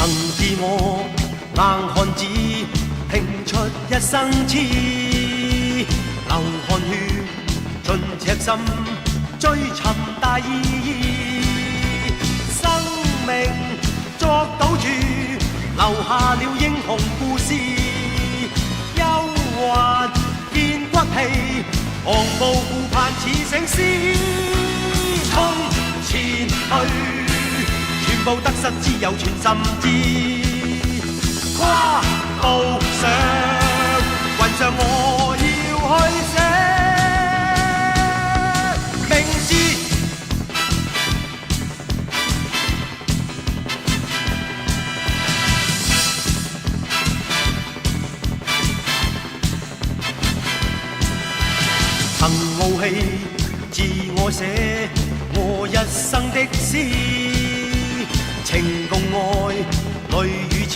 曾自我硬漢子，拼出一生痴，流汗血盡赤心，追尋大義。生命作賭注，留下了英雄故事。憂患見骨氣，昂步顧盼似醒獅，衝前去。全部得失只有全心知，跨步上雲上我要去寫名字。曾傲氣自我寫我一生的詩。情共愛，淚與痴，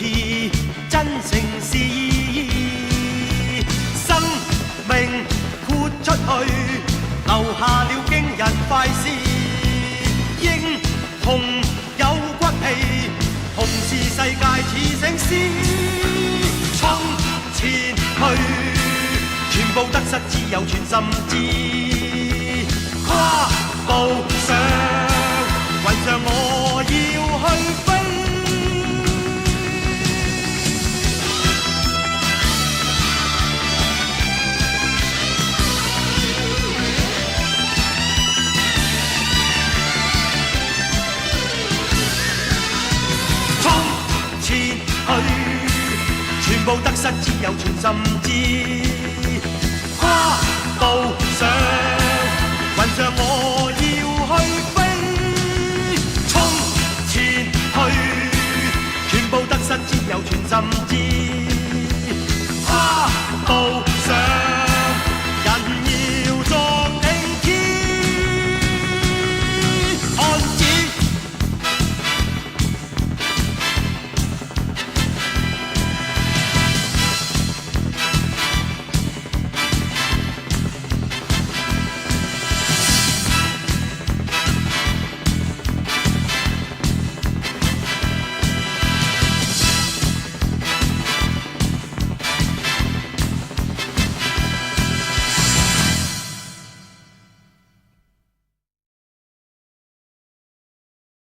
真誠是意。生命豁出去，留下了驚人快事。英雄有骨氣，同是世界似醒獅。衝前去，全部得失只有全心知。跨步上雲上我要去飛，衝前去，全部得失只有全心知。跨步上雲上我